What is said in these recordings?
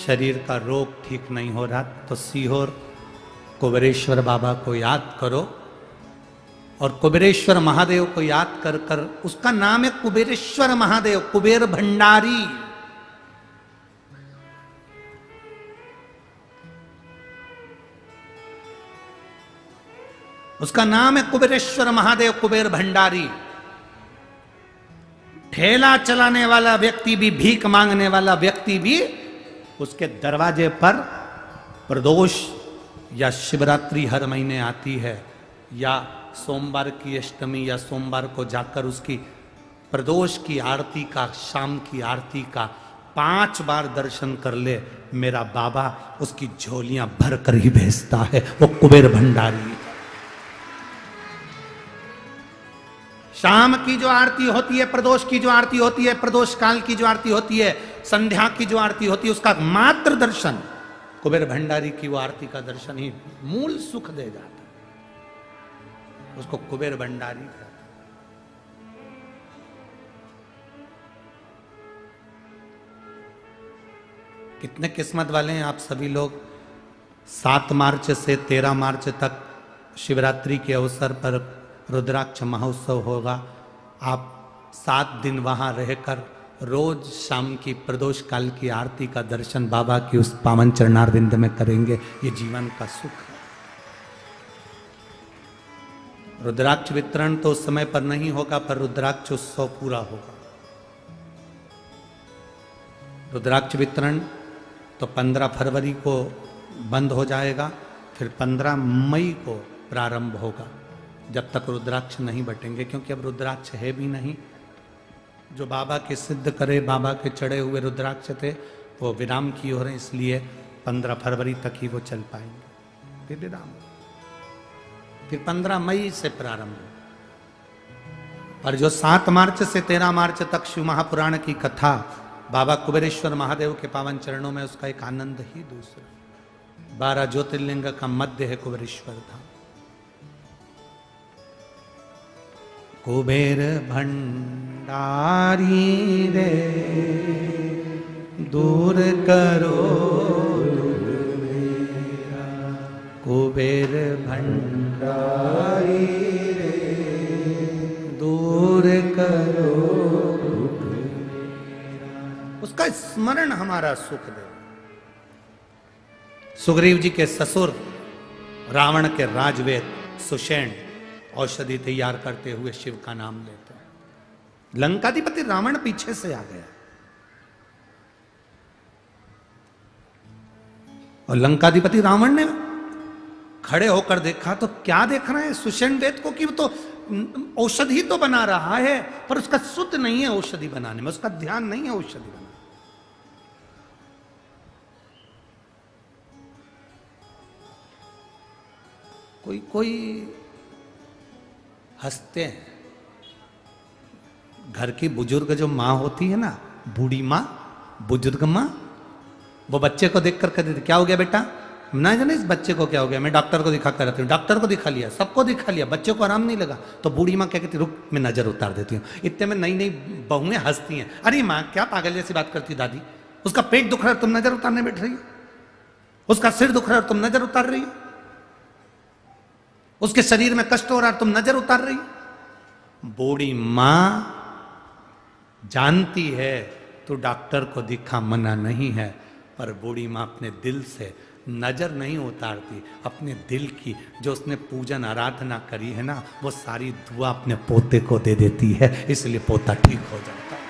शरीर का रोग ठीक नहीं हो रहा तो सीहोर कुबेरेश्वर बाबा को याद करो और कुबेरेश्वर महादेव को याद कर कर, उसका नाम है कुबेरेश्वर महादेव, कुबेर भंडारी। उसका नाम है कुबेरेश्वर महादेव, कुबेर भंडारी। ठेला चलाने वाला व्यक्ति भी, भीख मांगने वाला व्यक्ति भी उसके दरवाजे पर प्रदोष या शिवरात्रि हर महीने आती है, या सोमवार की अष्टमी या सोमवार को जाकर उसकी प्रदोष की आरती का, शाम की आरती का 5 बार दर्शन कर ले, मेरा बाबा उसकी झोलियां भर कर ही भेजता है। वो कुबेर भंडारी। शाम की जो आरती होती है, प्रदोष की जो आरती होती है, प्रदोष काल की जो आरती होती है, संध्या की जो आरती होती है, उसका मात्र दर्शन, कुबेर भंडारी की वो आरती का दर्शन ही मूल सुख दे जाता है। उसको कुबेर भंडारी कहते हैं। कितने किस्मत वाले हैं आप सभी लोग। 7 मार्च से 13 मार्च तक शिवरात्रि के अवसर पर रुद्राक्ष महोत्सव होगा। आप 7 दिन वहां रहकर रोज शाम की प्रदोष काल की आरती का दर्शन बाबा की उस पावन चरणारविंद में करेंगे। ये जीवन का सुख है। रुद्राक्ष वितरण तो उस समय पर नहीं होगा, पर रुद्राक्ष उत्सव पूरा होगा। रुद्राक्ष वितरण तो 15 फरवरी को बंद हो जाएगा, फिर 15 मई को प्रारंभ होगा, जब तक रुद्राक्ष नहीं बटेंगे, क्योंकि अब रुद्राक्ष है भी नहीं। जो बाबा के सिद्ध करे, बाबा के चढ़े हुए रुद्राक्ष थे, वो विराम की हो रहे हैं, इसलिए 15 फरवरी तक ही वो चल पाएंगे, फिर विराम, फिर 15 मई से प्रारंभ। और जो 7 मार्च से 13 मार्च तक शिव महापुराण की कथा बाबा कुबेरेश्वर महादेव के पावन चरणों में, उसका एक आनंद ही दूसरा। 12 ज्योतिर्लिंग का मध्य है कुबेरेश्वर धाम। कुबेर भंडारी रे दूर करो दुख मेरा, कुबेर भंडारी रे दूर करो दुख मेरा। उसका स्मरण हमारा सुख दे। सुग्रीव जी के ससुर रावण के राजवेद सुषेण औषधि तैयार करते हुए शिव का नाम लेते हैं। लंकाधिपति रावण पीछे से आ गया और लंकाधिपति रावण ने खड़े होकर देखा तो क्या देख रहे हैं सुषेण वेद को, कि वो तो औषधि तो बना रहा है, पर उसका शुद्ध नहीं है औषधि बनाने में, उसका ध्यान नहीं है औषधि बनाने। कोई कोई हंसते हैं। घर की बुजुर्ग जो माँ होती है ना, बूढ़ी माँ, बुजुर्ग माँ, वो बच्चे को देख कर कहती थी, क्या हो गया बेटा? ना जाने इस बच्चे को क्या हो गया, मैं डॉक्टर को दिखा कर रहती हूँ। डॉक्टर को दिखा लिया, सबको दिखा लिया, बच्चे को आराम नहीं लगा, तो बूढ़ी माँ क्या कहती, रुक मैं नजर उतार देती हूँ। इतने में नई नई बहुएं हंसती हैं, अरे माँ क्या पागल जैसी बात करती दादी, उसका पेट दुख रहा है तुम नजर उतारने बैठ रही हो, उसका सिर दुख रहा है तुम नजर उतार रही हो, उसके शरीर में कष्ट हो रहा है तुम नजर उतार रही हो। बूढ़ी मां जानती है तो डॉक्टर को दिखा मना नहीं है, पर बूढ़ी मां अपने दिल से नजर नहीं उतारती। अपने दिल की जो उसने पूजन आराधना करी है ना, वो सारी दुआ अपने पोते को दे देती है, इसलिए पोता ठीक हो जाता है।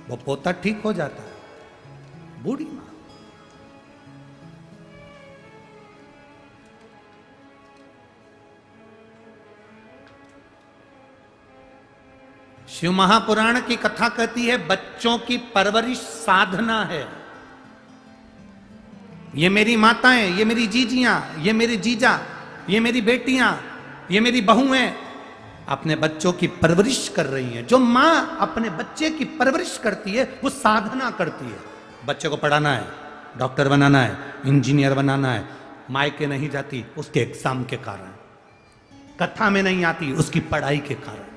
वो पोता ठीक हो जाता है। बूढ़ी मां शिव महापुराण की कथा कहती है बच्चों की परवरिश साधना है। ये मेरी माताएं, ये मेरी जीजियां, ये मेरे जीजा, ये मेरी बेटियां, ये मेरी बहुएं अपने बच्चों की परवरिश कर रही हैं। जो मां अपने बच्चे की परवरिश करती है वो साधना करती है। बच्चे को पढ़ाना है, डॉक्टर बनाना है, इंजीनियर बनाना है, मायके नहीं जाती उसके एग्जाम के कारण, कथा में नहीं आती उसकी पढ़ाई के कारण।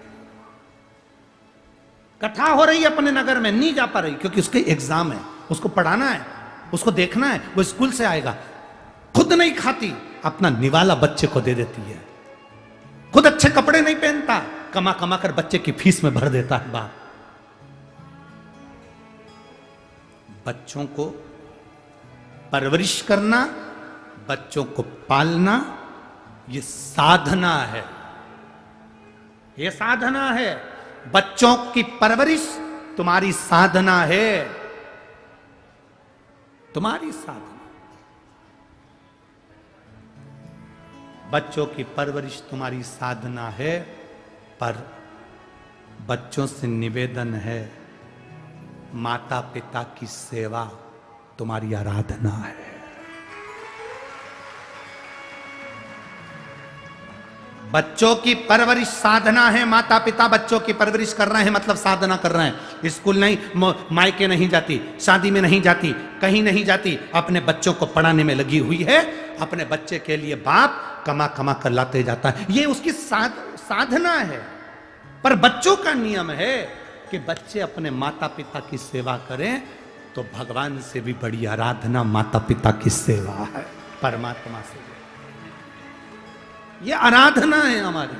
कथा हो रही है अपने नगर में, नहीं जा पा रही क्योंकि उसके एग्जाम है, उसको पढ़ाना है, उसको देखना है, वो स्कूल से आएगा। खुद नहीं खाती, अपना निवाला बच्चे को दे देती है। खुद अच्छे कपड़े नहीं पहनता, कमा कमा कर बच्चे की फीस में भर देता है बाप। बच्चों को परवरिश करना, बच्चों को पालना, ये साधना है, ये साधना है। बच्चों की परवरिश तुम्हारी साधना है, तुम्हारी साधना। बच्चों की परवरिश तुम्हारी साधना है, पर बच्चों से निवेदन है, माता पिता की सेवा तुम्हारी आराधना है। बच्चों की परवरिश साधना है, माता पिता बच्चों की परवरिश कर रहे हैं मतलब साधना कर रहे हैं। स्कूल नहीं, मायके नहीं जाती, शादी में नहीं जाती, कहीं नहीं जाती, अपने बच्चों को पढ़ाने में लगी हुई है। अपने बच्चे के लिए बाप कमा कमा कर लाते जाता है, ये उसकी साधना है। पर बच्चों का नियम है कि बच्चे अपने माता पिता की सेवा करें, तो भगवान से भी बड़ी आराधना माता पिता की सेवा है, परमात्मा से। ये आराधना है हमारी।